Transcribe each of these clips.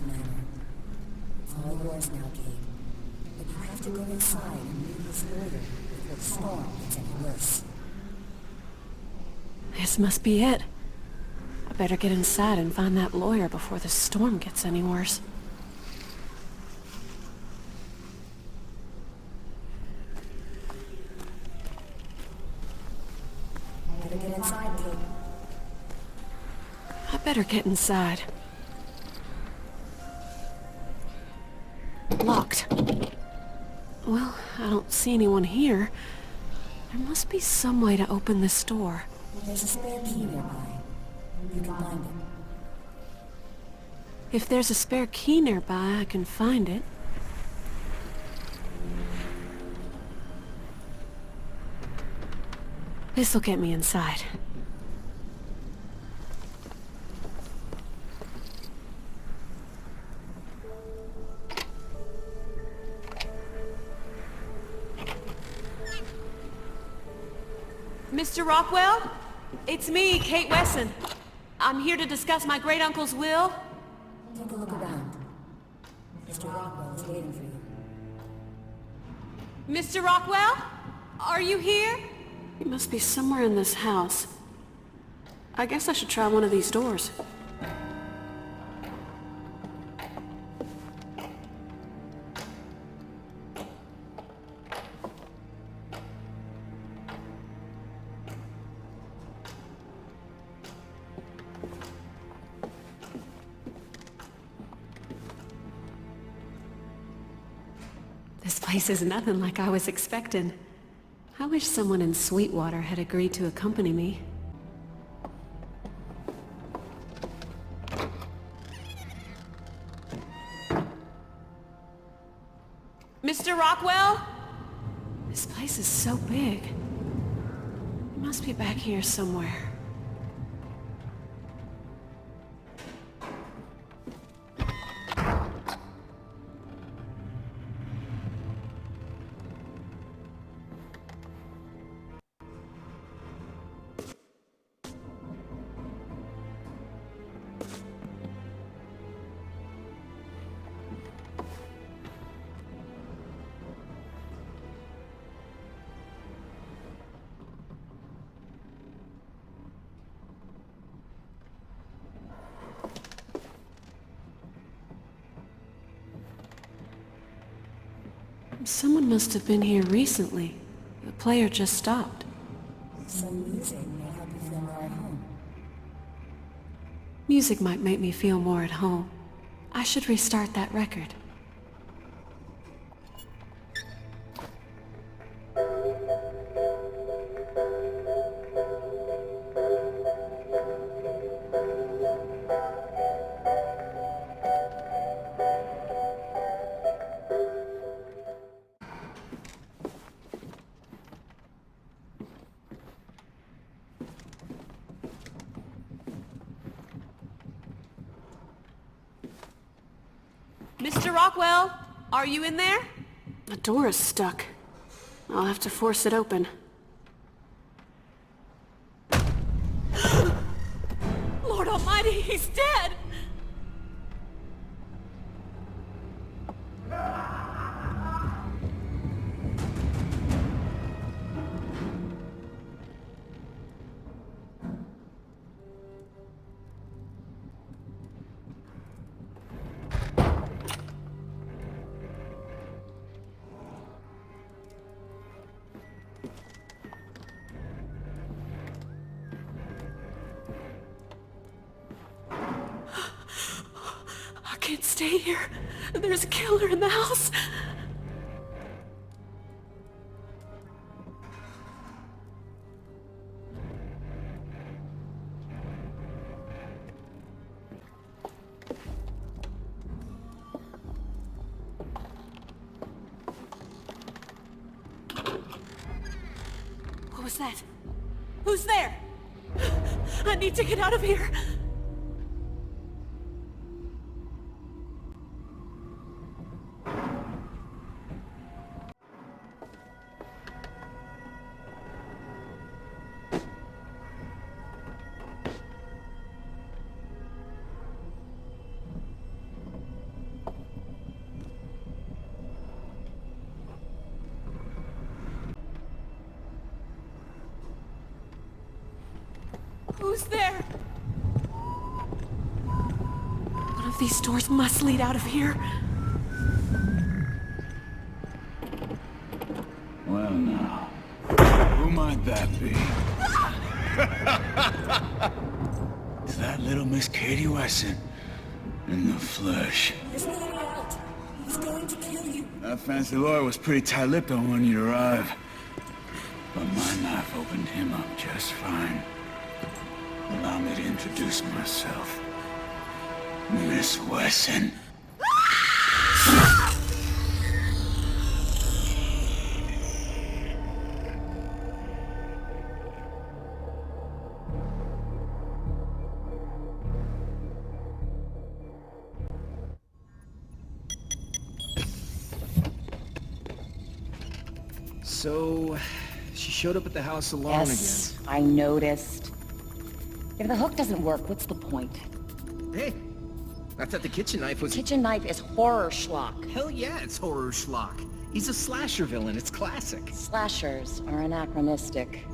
Manor's manor. It's all yours now, Kate. But you have to go inside and meet this lawyer before the storm gets any worse. This must be it. I better get inside and find that lawyer before the storm gets any worse. Better get inside, Kate. I better get inside. Locked. Well, I don't see anyone here. There must be some way to open this door. There's a spare key nearby. You can find it. If there's a spare key nearby, I can find it. This'll get me inside. Mr. Rockwell? It's me, Kate Wesson. I'm here to discuss my great-uncle's will. Take a look around. Mr. Rockwell is waiting for you. Mr. Rockwell? Are you here? He must be somewhere in this house. I guess I should try one of these doors. This place is nothing like I was expecting. I wish someone in Sweetwater had agreed to accompany me. Mr. Rockwell? This place is so big. He must be back here somewhere. Someone must have been here recently. The player just stopped. Some music may help you feel more at home. Music might make me feel more at home. I should restart that record. Mr. Rockwell, are you in there? The door is stuck. I'll have to force it open. Lord Almighty, he's dead! I can't stay here. There's a killer in the house. What was that? Who's there? I need to get out of here. Who's there? One of these doors must lead out of here. Well now, who might that be? It's that little Miss Katie Wesson in the flesh. There's no way out. He's going to kill you. That fancy lawyer was pretty tight-lipped on when you arrived. But my knife opened him up just fine. Allow me to introduce myself. Miss Wesson. So, she showed up at the house alone Yes, I noticed. If the hook doesn't work, what's the point? again. Hey, I thought the kitchen knife was... Kitchen knife is horror schlock. Hell yeah, it's horror schlock. He's a slasher villain, it's classic. Slashers are anachronistic.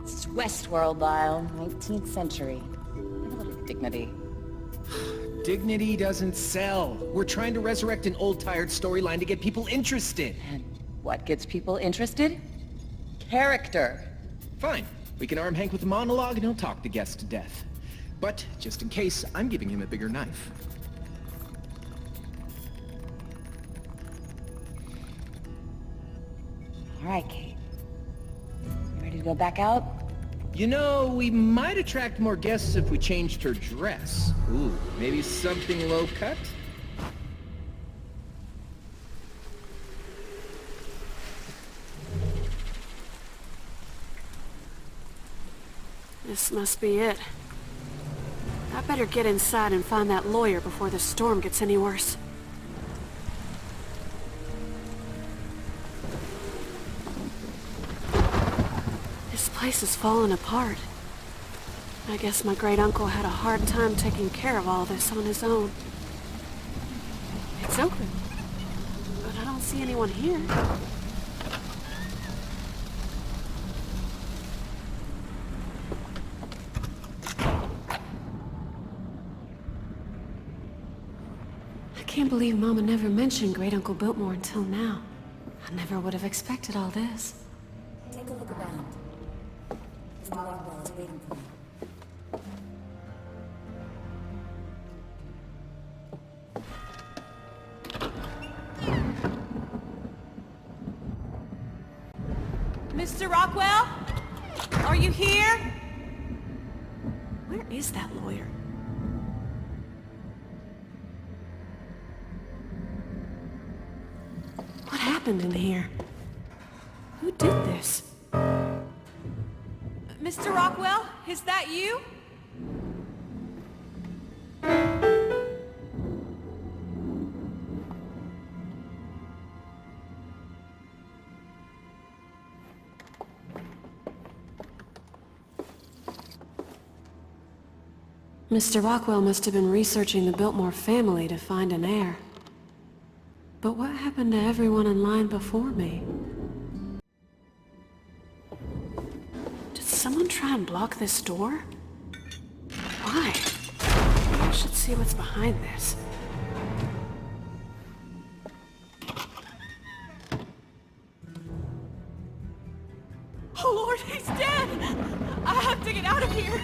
It's Westworld, Lyle, 19th century. Have a little dignity. Dignity doesn't sell. We're trying to resurrect an old tired storyline to get people interested. And what gets people interested? Character. Fine, we can arm Hank with a monologue and he'll talk the guests to death. But, just in case, I'm giving him a bigger knife. All right, Kate. You ready to go back out? You know, we might attract more guests if we changed her dress. Ooh, maybe something low cut? This must be it. I better get inside and find that lawyer before the storm gets any worse. This place is falling apart. I guess my great-uncle had a hard time taking care of all this on his own. It's open, but I don't see anyone here. I can't believe Mama never mentioned Great-Uncle Biltmore until now. I never would have expected all this. Take a look around. Mr. Rockwell is waiting for you. Mr. Rockwell? Are you here? Where is that lawyer? What happened in here? Who did this? Mr. Rockwell, is that you? Mr. Rockwell must have been researching the Biltmore family to find an heir. But what happened to everyone in line before me? Did someone try and block this door? Why? I should see what's behind this. Oh Lord, he's dead! I have to get out of here!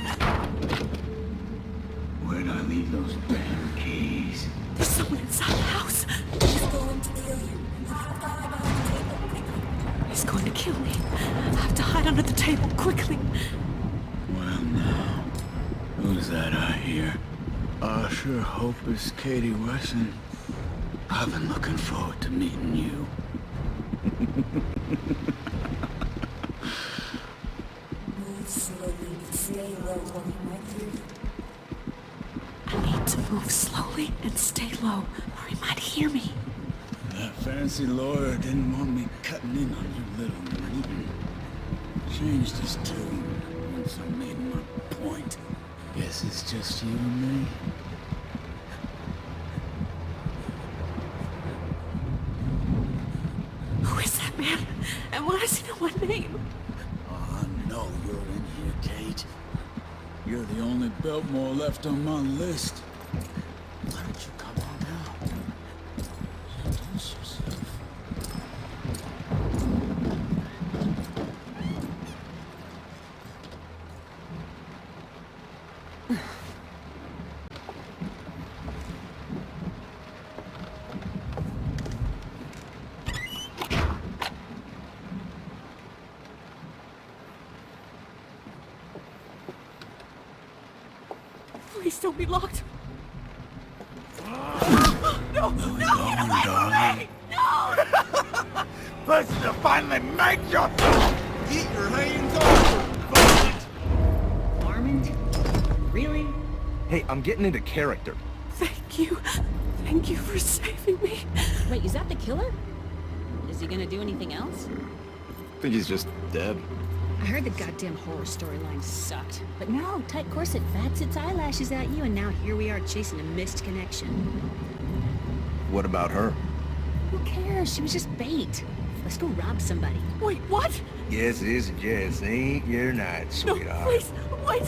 Where'd I leave those damn keys? There's someone inside the house! He's going to kill you. You have to hide behind the table quickly. He's going to kill me. I have to hide under the table, quickly. Well now, who's that I hear? I sure hope it's Katie Wesson. I've been looking forward to meeting you. Move slowly and stay low while he might hear you. I need to move slowly and stay low, or he might hear me. That fancy lawyer didn't want me cutting in on your little meeting. Changed his tune once I made my point. Guess it's just you and me. Who is that man? And why does he know my name? I know you're in here, Kate. You're the only Biltmore left on my list. Why don't you come on out? Introduce yourself. Please don't be locked. No, Where we no, going, get away from me! No! Listen to finally make your... Get your hands off her! Armand? Really? Hey, I'm getting into character. Thank you. Thank you for saving me. Wait, is that the killer? Is he gonna do anything else? I think he's just dead. I heard the goddamn horror storyline sucked. But no, tight corset bats its eyelashes at you, and now here we are chasing a missed connection. What about her? Who cares? She was just bait. Let's go rob somebody. Wait, what? Yes, is yes. Ain't your night, No, sweetheart. please, wait.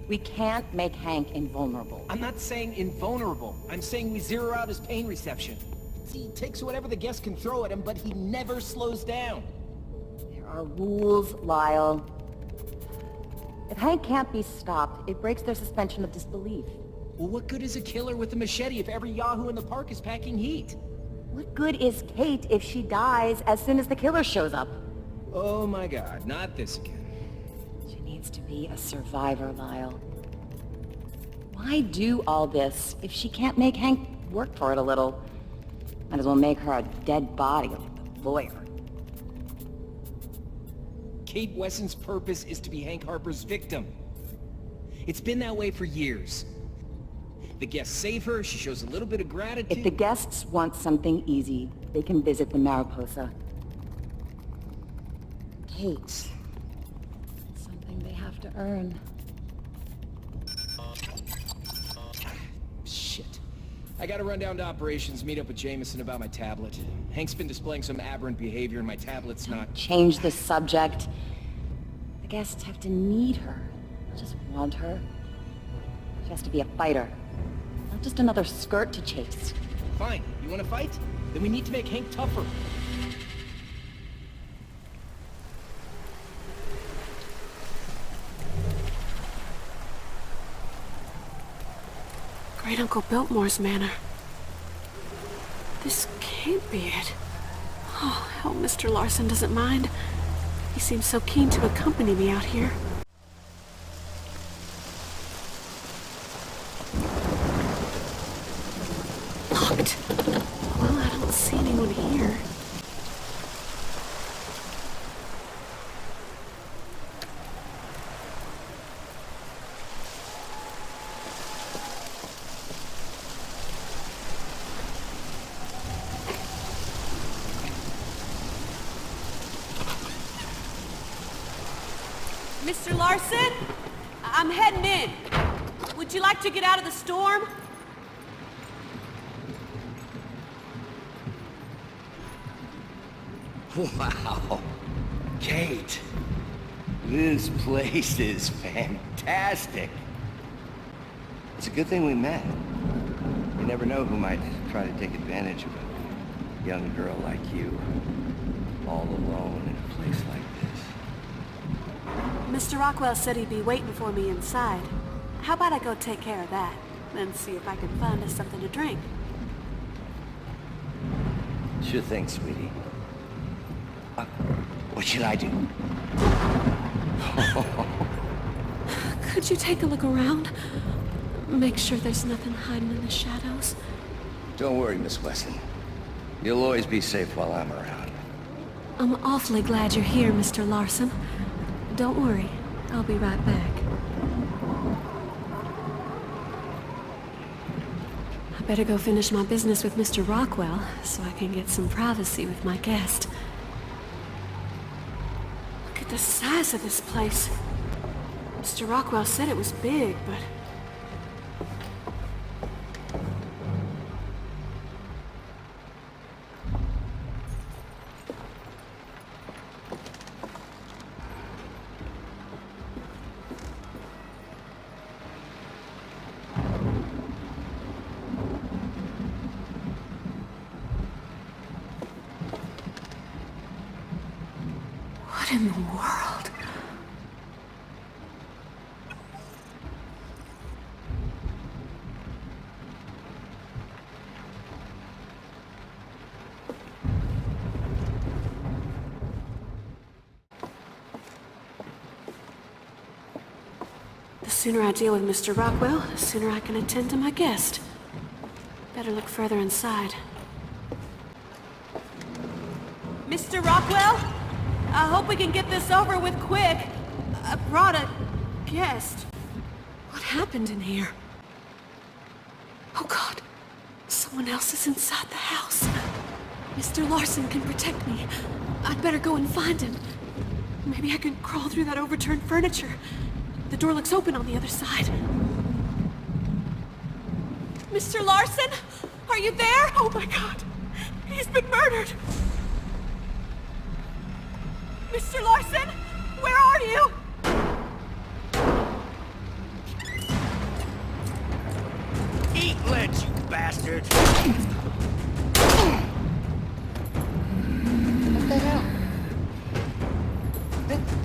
We can't make Hank invulnerable. I'm not saying invulnerable. I'm saying we zero out his pain reception. He takes whatever the guest can throw at him, but he never slows down. There are rules, Lyle. If Hank can't be stopped, it breaks their suspension of disbelief. Well, what good is a killer with a machete if every yahoo in the park is packing heat? What good is Kate if she dies as soon as the killer shows up? Oh my god, not this again. She needs to be a survivor, Lyle. Why do all this if she can't make Hank work for it a little? Might as well make her a dead body like the lawyer. Kate Wesson's purpose is to be Hank Harper's victim. It's been that way for years. The guests save her, she shows a little bit of gratitude. If the guests want something easy, they can visit the Mariposa. Kate. Something they have to earn. Shit. I gotta run down to operations, meet up with Jameson about my tablet. Hank's been displaying some aberrant behavior and my tablet's not... Change the subject. The guests have to need her, not just want her. She has to be a fighter, not just another skirt to chase. Fine, you wanna fight? Then we need to make Hank tougher. Great Uncle Biltmore's manor. This can't be it. Oh, I hope Mr. Larson doesn't mind. He seems so keen to accompany me out here. Locked. Well, I don't see anyone here. Mr. Larson? I'm heading in. Would you like to get out of the storm? Wow. Kate. This place is fantastic. It's a good thing we met. You never know who might try to take advantage of a young girl like you. All alone in a place like this. Mr. Rockwell said he'd be waiting for me inside. How about I go take care of that, then see if I can find us something to drink? Sure thing, sweetie. What should I do? Could you take a look around? Make sure there's nothing hiding in the shadows. Don't worry, Miss Wesson. You'll always be safe while I'm around. I'm awfully glad you're here, Mr. Larson. Don't worry, I'll be right back. I better go finish my business with Mr. Rockwell, so I can get some privacy with my guest. Look at the size of this place. Mr. Rockwell said it was big, but... What in the world? The sooner I deal with Mr. Rockwell, the sooner I can attend to my guest. Better look further inside. Mr. Rockwell? I hope we can get this over with quick. I brought a guest. What happened in here? Oh God, someone else is inside the house. Mr. Larson can protect me. I'd better go and find him. Maybe I can crawl through that overturned furniture. The door looks open on the other side. Mr. Larson? Are you there? Oh my God, he's been murdered. Mr. Larson? Where are you? Eat Lynch, you bastard! What the hell?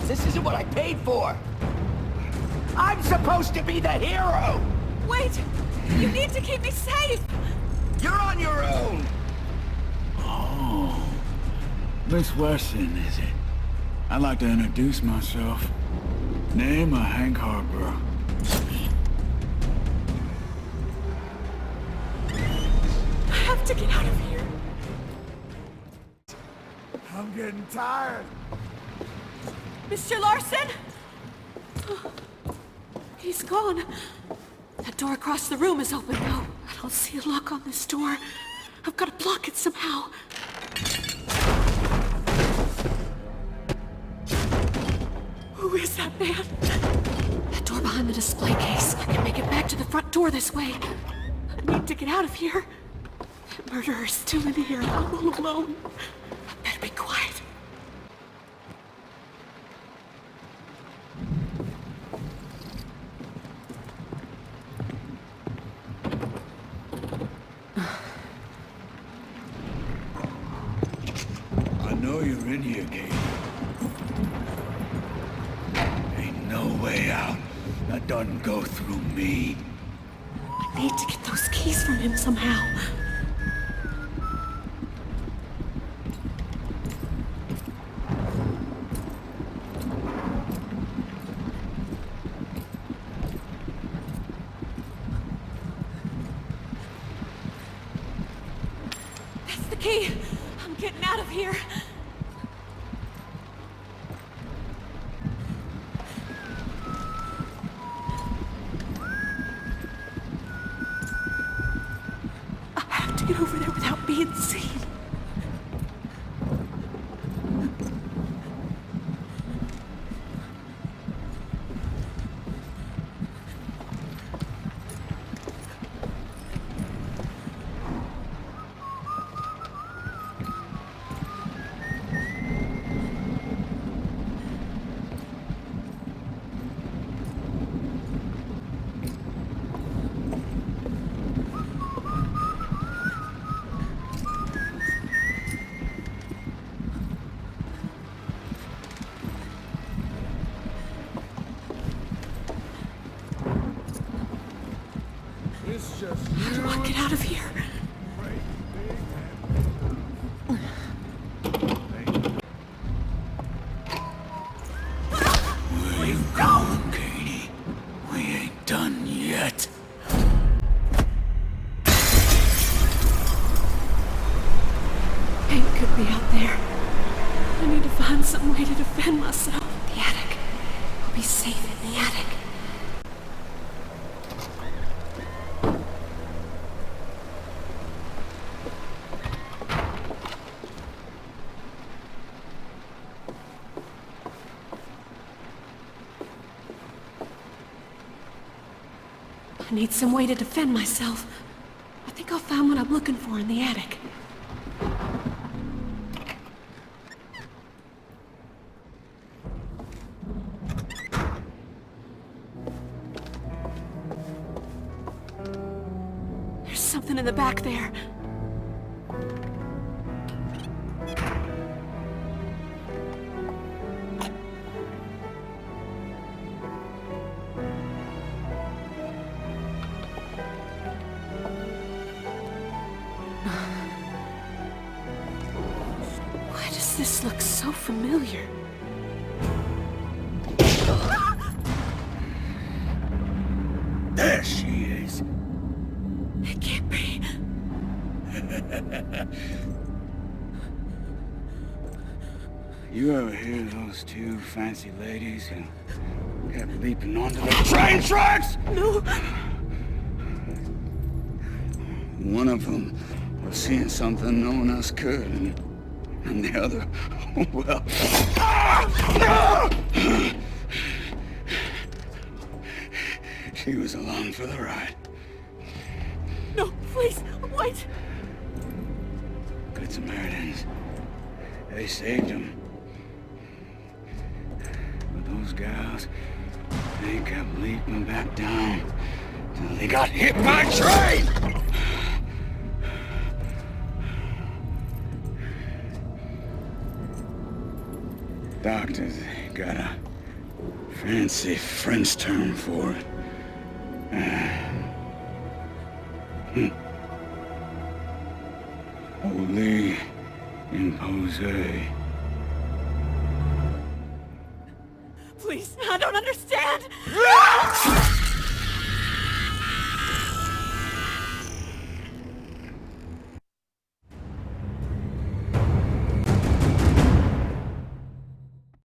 This isn't what I paid for! I'm supposed to be the hero! Wait! You need to keep me safe! You're on your own! Oh, Miss Weston, is it? I'd like to introduce myself. Name of Hank Harper. I have to get out of here. I'm getting tired. Mr. Larson? He's gone. That door across the room is open, though. I don't see a lock on this door. I've got to block it somehow. Who is that man? That door behind the display case. I can make it back to the front door this way. I need to get out of here. That murderer is still in here. I'm all alone. I better be quiet. I know you're in here, Kate. Ain't no way out. That doesn't go through me. I need to get those keys from him somehow. That's the key. I'm getting out of here. Get over there without being seen. How do I get out of here? Where you going, Katie? We ain't done yet. Hank could be out there. I need to find some way to defend myself. The attic. I'll be safe in the attic. I need some way to defend myself. I think I found what I'm looking for in the attic. There's something in the back there. Why does this look so familiar? There she is. It can't be. You ever hear those two fancy ladies who kept leaping onto the train tracks? No. One of them was seeing something no one else could, and the other, well... She was along for the ride. No, please, wait. Good Samaritans. They saved him. But those gals, they kept leaping back down till they got hit by a train! Doctors got a fancy French term for it. Holy impose. Please, I don't understand.